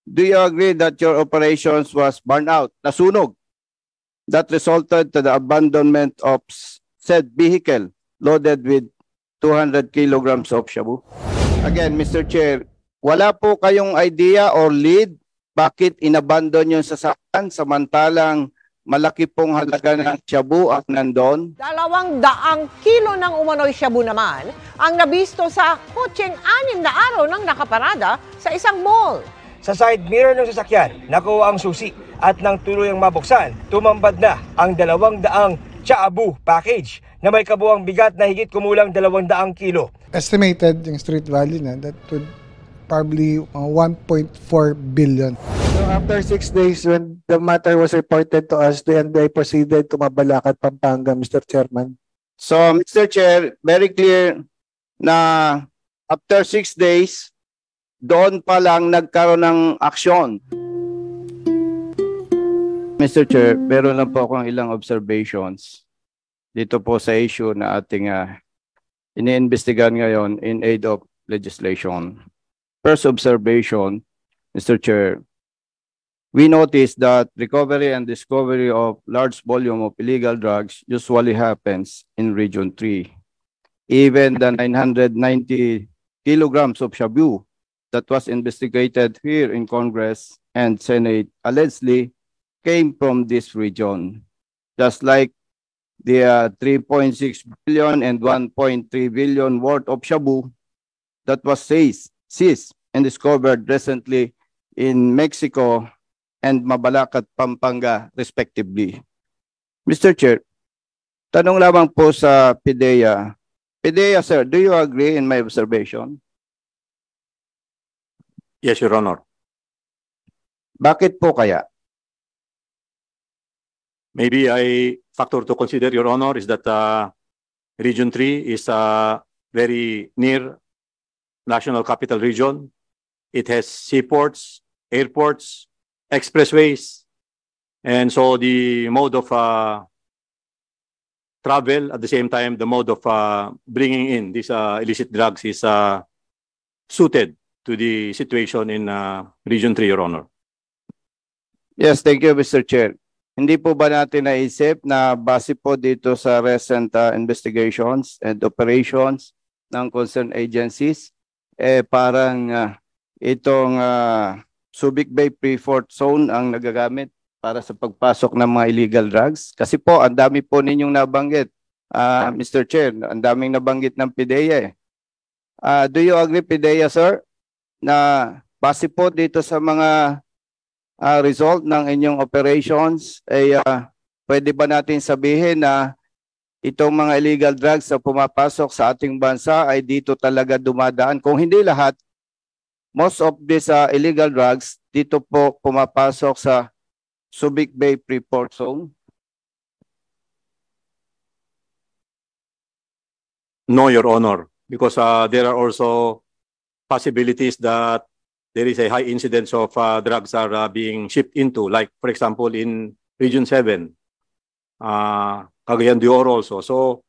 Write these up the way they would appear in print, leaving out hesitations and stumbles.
do you agree that your operations was burned out, nasunog, that resulted to the abandonment of said vehicle loaded with 200 kilograms of shabu? Again, Mr. Chair, wala po kayong idea or lead bakit inabandon yung sasakyan samantalang malaki pong halaga ng shabu ang nandun? 200 kilo ng umano'y shabu naman ang nabisto sa kotseng 6 na araw nang nakaparada sa isang mall. Sa side mirror ng sasakyan, nakuha ang susi at nang tuluyang mabuksan, tumambad na ang 200 Chaabu package na may kabuang bigat na higit kumulang 200 kilo. Estimated yung street value na that would probably 1.4 billion. So after 6 days when the matter was reported to us, the NBI proceeded to Mabalacat, Pampanga, Mr. Chairman. So, Mr. Chair, very clear na after 6 days, doon pa lang nagkaroon ng aksyon. Mr. Chair, meron lang po akong ilang observations dito po sa issue na ating iniimbestigahan ngayon in aid of legislation. First observation, Mr. Chair, we noticed that recovery and discovery of large volume of illegal drugs usually happens in Region 3. Even the 990 kilograms of shabu that was investigated here in Congress and Senate allegedly came from this region. Just like the 3.6 billion and 1.3 billion worth of shabu that was seized and discovered recently in Mexico and Mabalacat, Pampanga, respectively. Mr. Chair, tanong lamang po sa PIDEA. PIDEA, sir, do you agree in my observation? Yes, Your Honor. Bakit po kaya? Maybe a factor to consider, Your Honor, is that Region 3 is very near National Capital Region. It has seaports, airports, expressways, and so the mode of travel, at the same time, the mode of bringing in these illicit drugs is suited to the situation in Region 3, Your Honor. Yes, thank you, Mr. Chair. Hindi po ba natin naisip na base po dito sa recent investigations and operations ng concerned agencies, parang itong Subic Bay Pre-Fort Zone ang nagagamit para sa pagpasok ng mga illegal drugs? Kasi po, ang dami po ninyong nabanggit, Mr. Chair, ang daming nabanggit ng PIDEA. Do you agree, PIDEA, sir, na base po dito sa mga result ng inyong operations, pwede ba natin sabihin na itong mga illegal drugs na pumapasok sa ating bansa ay dito talaga dumadaan? Kung hindi lahat, most of these illegal drugs dito po pumapasok sa Subic Bay Pre-Port Zone? No, Your Honor, because there are also possibilities that there is a high incidence of drugs are being shipped into, like, for example, in Region 7, Cagayan de Oro also. So,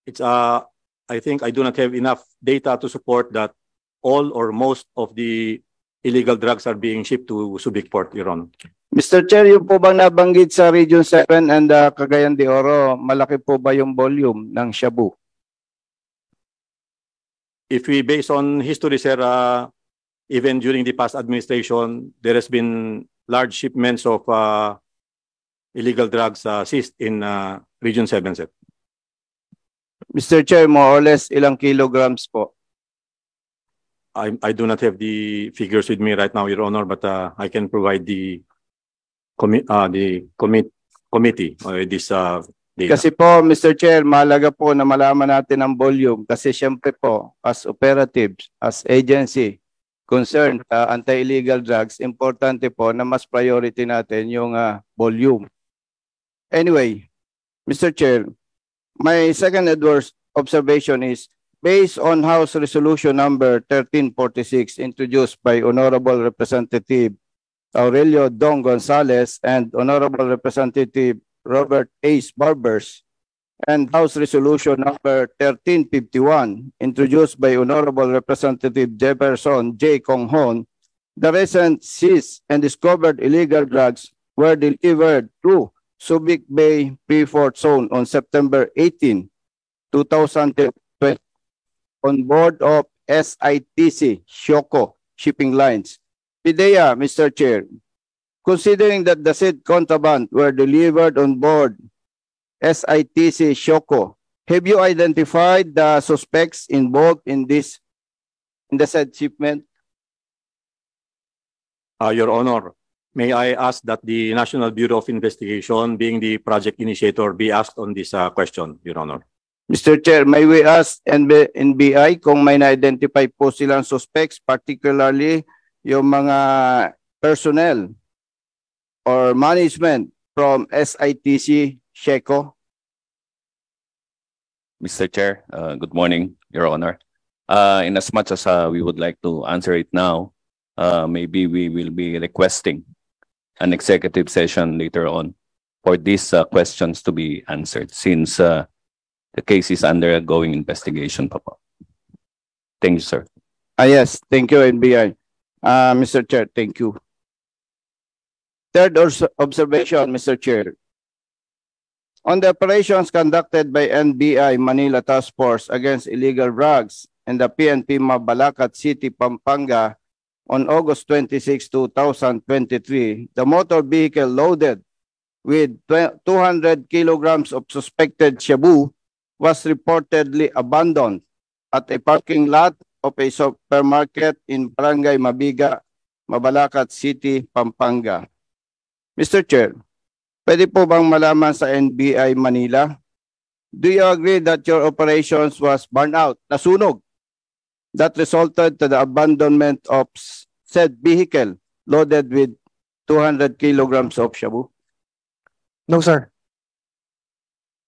it's, I think I do not have enough data to support that all or most of the illegal drugs are being shipped to Subic Port, Your Honor. Mr. Chair, yung po bang nabanggit sa Region 7 and Cagayan de Oro, malaki po ba yung volume ng shabu? If we base on history, sir, even during the past administration, there has been large shipments of illegal drugs seized in Region 7, sir. Mr. Chair, more or less ilang kilograms po? I do not have the figures with me right now, Your Honor, but I can provide the committee this data. Kasi po, Mr. Chair, mahalaga po na malaman natin ang volume kasi siyempre po, as operatives, as agency, concerned anti-illegal drugs, importante po na mas priority natin yung volume. Anyway, Mr. Chair, my second observation is based on House Resolution number 1346 introduced by Honorable Representative Aurelio Dong Gonzales and Honorable Representative Robert Ace Barbers, and House Resolution number 1351 introduced by Honorable Representative Jefferson J. Conghon The recent seized and discovered illegal drugs were delivered through Subic Bay Freeport Zone on September 18, 2020 on board of SITC Shoko Shipping Lines. PIDEA, Mr. Chair, considering that the said contraband were delivered on board SITC Shoko, have you identified the suspects involved in the said shipment? Your Honor, may I ask that the National Bureau of Investigation, being the project initiator, be asked on this question, Your Honor. Mr. Chair, may we ask NBI kung may na-identify po silang suspects, particularly yung mga personnel or management from SITC Sheko? Mr. Chair, good morning, Your Honor. In as much as we would like to answer it now, maybe we will be requesting an executive session later on for these questions to be answered since the case is undergoing investigation. Papa. Thank you, sir. Yes, thank you, NBI. Mr. Chair, thank you. Third observation, Mr. Chair. On the operations conducted by NBI Manila Task Force against illegal drugs and the PNP Mabalacat City, Pampanga on August 26, 2023, the motor vehicle loaded with 200 kilograms of suspected shabu was reportedly abandoned at a parking lot of a supermarket in Barangay Mabiga, Mabalacat City, Pampanga. Mr. Chair, pwede po bang malaman sa NBI Manila? Do you agree that your operations was burned out, nasunog, that resulted to the abandonment of said vehicle loaded with 200 kilograms of shabu? No, sir.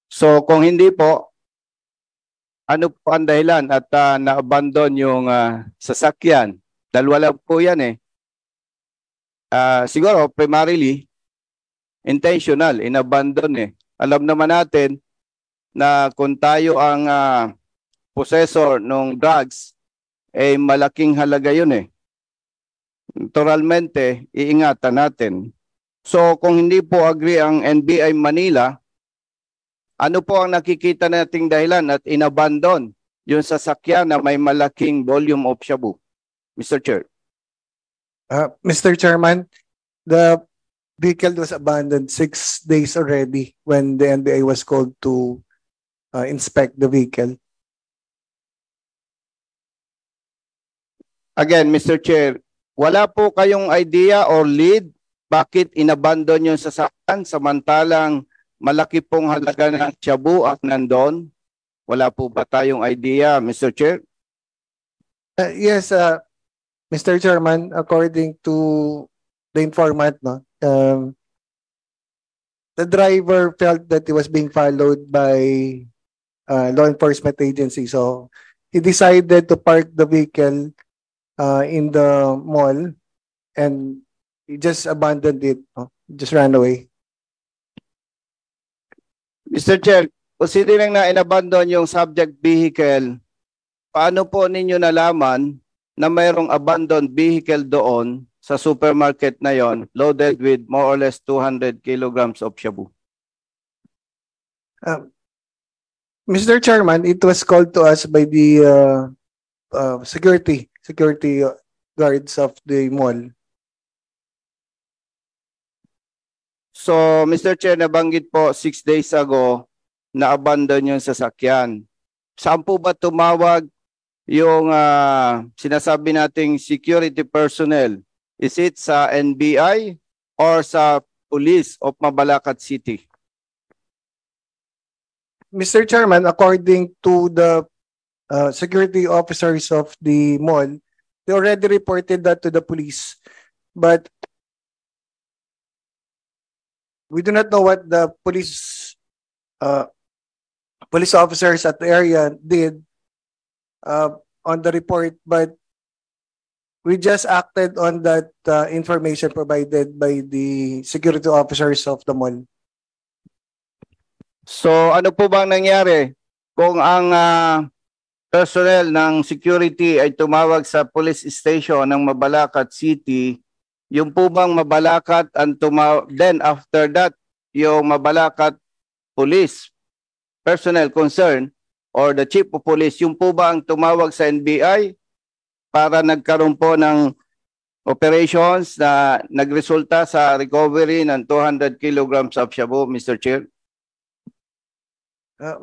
So kung hindi po, ano po ang dahilan at na-abandon yung sasakyan? Dalawa lang po yan eh. Siguro primarily, intentional, inabandon eh. Alam naman natin na kung tayo ang possessor ng drugs, eh malaking halaga yun eh. Naturalmente, iingatan natin. So kung hindi po agree ang NBI Manila, ano po ang nakikita nating dahilan at inabandon yung sasakyan na may malaking volume of shabu? Mr. Chair. Mr. Chairman, the vehicle was abandoned 6 days already when the NBI was called to inspect the vehicle. Again, Mr. Chair, wala po kayong idea or lead bakit inabandon yung sasakyan samantalang malaki pong halaga ng shabu at nandun? Wala po ba tayong idea, Mr. Chair? Yes, Mr. Chairman, according to the informant, no, the driver felt that he was being followed by law enforcement agency. So he decided to park the vehicle in the mall and he just abandoned it, no? Just ran away. Mr. Chair, considering na inabandon yung subject vehicle, paano po ninyo nalaman na mayroong abandoned vehicle doon sa supermarket na yon loaded with more or less 200 kilograms of shabu? Mr. Chairman, it was called to us by the security guards of the mall. So, Mr. Chair, nabanggit po 6 days ago na abandon yung sasakyan. Saan po ba tumawag yung sinasabi nating security personnel? Is it sa NBI or sa Police of Mabalacat City? Mr. Chairman, according to the security officers of the mall, they already reported that to the police. But we do not know what the police officers at the area did on the report, but we just acted on that information provided by the security officers of the mall. So ano po bang nangyari kung ang personnel ng security ay tumawag sa police station ng Mabalacat City, yung po bang Mabalacat ang then after that, yung Mabalacat police personnel concerned or the chief of police, yung po ba ang tumawag sa NBI para nagkaroon po ng operations na nagresulta sa recovery ng 200 kilograms of shabu, Mr. Chair?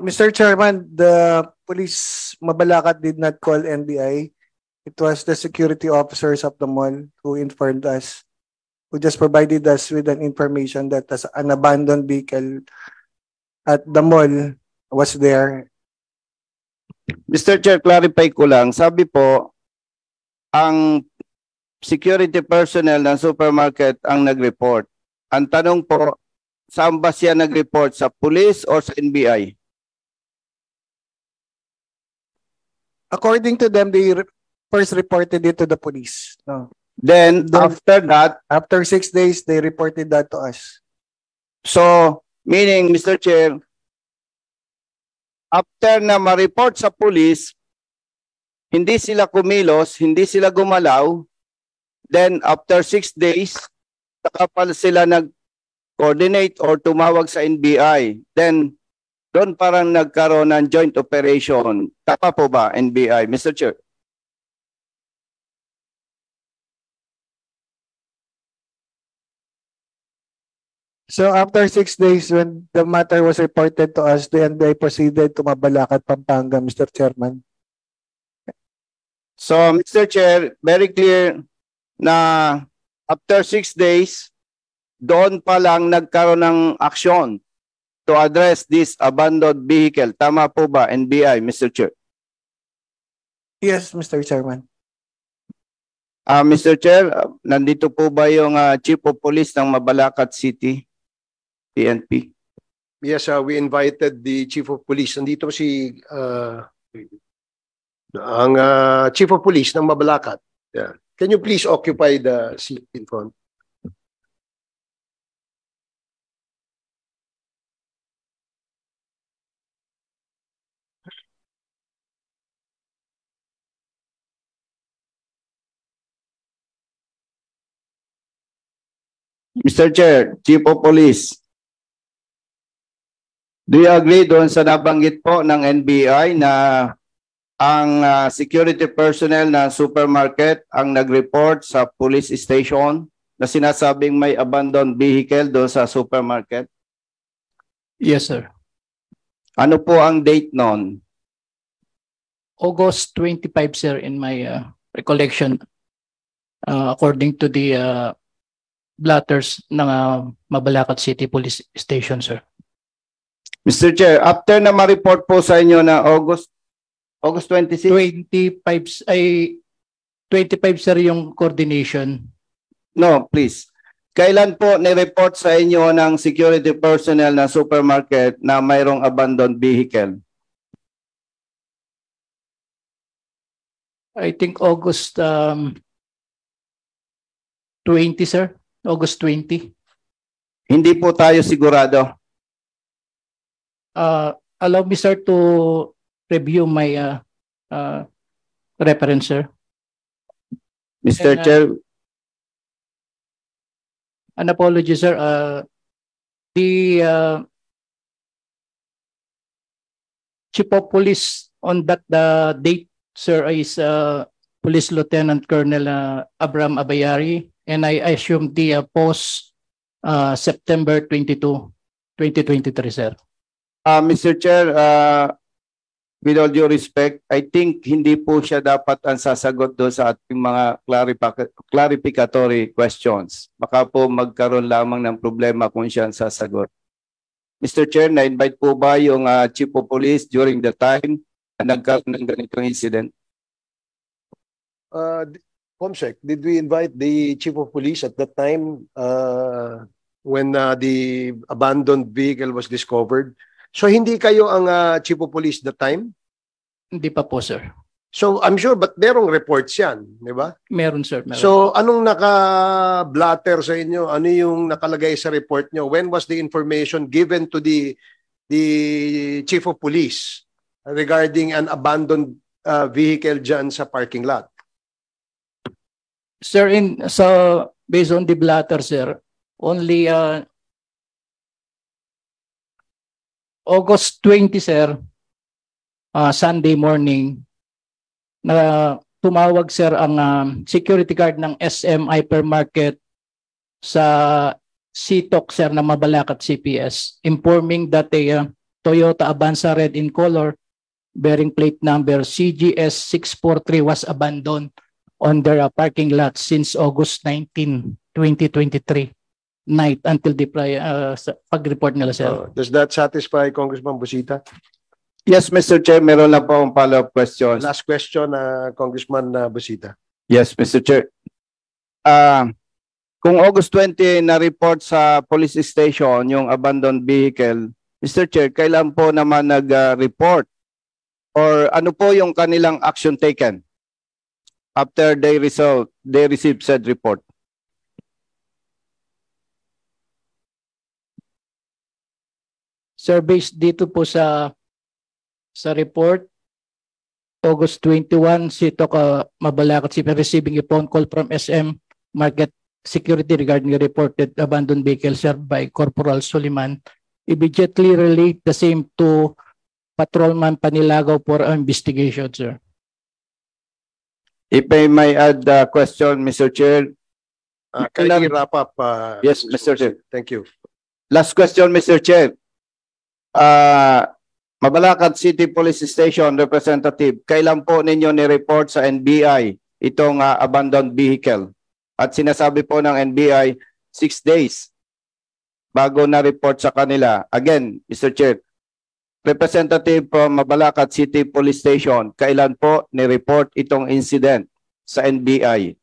Mr. Chairman, the police Mabalacat did not call NBI. It was the security officers of the mall who informed us, who just provided us with an information that an abandoned vehicle at the mall was there. Mr. Chair, clarify ko lang. Sabi po, ang security personnel ng supermarket ang nag-report. Ang tanong po, saan ba siya nag-report? Sa police or sa NBI? According to them, they first reported it to the police. No. Then, after that, After 6 days, they reported that to us. so, meaning, Mr. Chair, after na ma-report sa police, hindi sila kumilos, hindi sila gumalaw, then after 6 days, saka pala sila nag-coordinate or tumawag sa NBI. Then, doon parang nagkaroon ng joint operation. Tama po ba, NBI, Mr. Chair? So after 6 days, when the matter was reported to us, the NBI proceeded to Mabalacat, Pampanga, Mr. Chairman. So, Mr. Chair, very clear na after 6 days, doon pa lang nagkaroon ng aksyon to address this abandoned vehicle. Tama po ba, NBI, Mr. Chair? Yes, Mr. Chairman. Mr. Chair, nandito po ba yung Chief of Police ng Mabalacat City, PNP? Yes, we invited the Chief of Police. Nandito si ang Chief of Police ng Mabalacat. Yeah. Can you please occupy the seat in front? Mr. Chair, Chief of Police, do you agree doon sa nabanggit po ng NBI na ang security personnel ng supermarket ang nag-report sa police station na sinasabing may abandoned vehicle doon sa supermarket? Yes, sir. Ano po ang date noon? August 25, sir, in my recollection, according to the blatters ng Mabalacat City Police Station, sir. Mr. Chair, after na ma-report po sa inyo na August 26? 25, sir, yung coordination. No, please. Kailan po ni-report sa inyo ng security personnel ng supermarket na mayroong abandoned vehicle? I think August 20, sir. August 20. Hindi po tayo sigurado. Allow me, sir, to review my reference, sir. Mr. And, Chair, an apology, sir. The Chief of Police on that date, sir, is Police Lieutenant Colonel Abraham Abayari, and I assume the post September 22, 2023, sir. Mr. Chair, with all due respect, I think hindi po siya dapat ang sasagot doon sa ating mga clarificatory questions. Baka po magkaroon lamang ng problema kung siya ang sasagot. Mr. Chair, na-invite po ba yung Chief of Police during the time na nagkaroon ng ganitong incident? Comsec, did we invite the Chief of Police at that time when the abandoned vehicle was discovered? So hindi kayo ang Chief of Police that time? Hindi pa po, sir. So I'm sure, but merong reports yan, di ba? Meron, sir. Meron. So anong naka-blatter sa inyo? Ano yung nakalagay sa report nyo? When was the information given to the Chief of Police regarding an abandoned vehicle dyan sa parking lot? Sir, based on the blatter, sir, only August 20, sir, Sunday morning, na tumawag, sir, ang security guard ng SM Hypermarket sa CTOC, sir, na Mabalacat CPS, informing that a Toyota Avanza red in color bearing plate number CGS 643 was abandoned on their parking lot since August 19, 2023 night until the pag-report nila, sir. Does that satisfy Congressman Busita? Yes, Mr. Chair, meron lang po akong follow-up questions. Last question, Congressman Busita. Yes, Mr. Chair. Kung August 20 na-report sa police station yung abandoned vehicle, Mr. Chair, kailan po naman nag-report? Or ano po yung kanilang action taken after they received said report? Sir, based dito po sa report, August 21, CTOC Mabalacat CPS receiving a phone call from SM Market Security regarding the reported abandoned vehicle, sir, by Corporal Soliman. Immediately relate the same to Patrolman Panilagaw for investigation, sir. If I may add a question, Mr. Chair. Can you wrap up? Yes, Mr. Chair. Thank you. Last question, Mr. Chair. Mabalacat City Police Station Representative, kailan po ninyo ni-report sa NBI itong abandoned vehicle? At sinasabi po ng NBI, 6 days bago na-report sa kanila. Again, Mr. Chair, Representative from Mabalacat City Police Station, kailan po ni-report itong incident sa NBI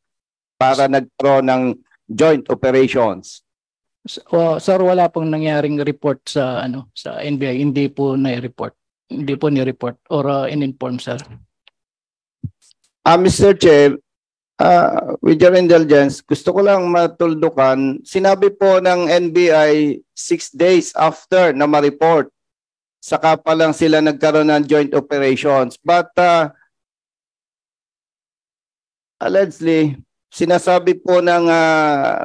para nagkaroon ng joint operations? Sir, wala pong nangyaring report sa NBI. Hindi po ni-report. Hindi po ni-report or in-inform, sir. Mr. Chair, with your indulgence, gusto ko lang matuldukan. Sinabi po ng NBI 6 days after na ma-report, saka pa lang sila nagkaroon ng joint operations. But allegedly, sinasabi po ng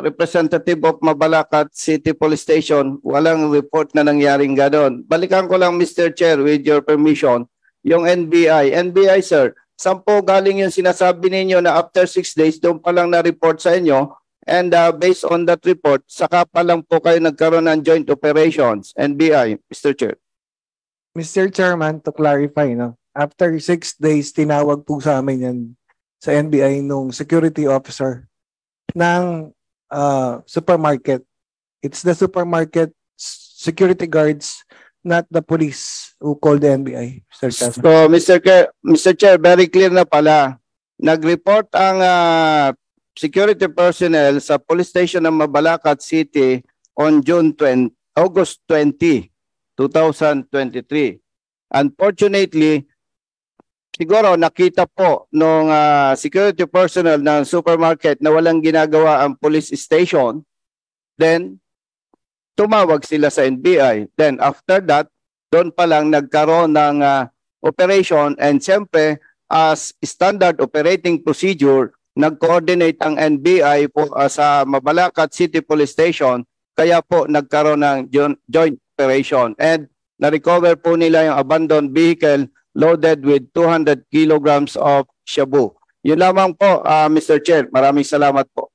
representative of Mabalacat City Police Station, walang report na nangyaring gano'n. Balikan ko lang, Mr. Chair, with your permission, yung NBI. NBI, sir, saan po galing yung sinasabi ninyo na after 6 days, doon pa lang na-report sa inyo, and based on that report, saka pa lang po kayo nagkaroon ng joint operations, NBI, Mr. Chair. Mr. Chairman, to clarify, no? After 6 days, tinawag po sa amin yan sa NBI nung security officer ng supermarket. It's the supermarket security guards, not the police who called the NBI. So, Mr. Chair, very clear na pala. Nag-report ang security personnel sa police station ng Mabalacat City on August 20, 2023. Unfortunately, siguro nakita po nung security personnel ng supermarket na walang ginagawa ang police station, then tumawag sila sa NBI. Then after that, doon pa lang nagkaroon ng operation, and siyempre as standard operating procedure, nag-coordinate ang NBI po sa Mabalacat City Police Station, kaya po nagkaroon ng joint operation, and na-recover po nila yung abandoned vehicle loaded with 200 kilograms of shabu. Yun lamang po, Mr. Chair. Maraming salamat po.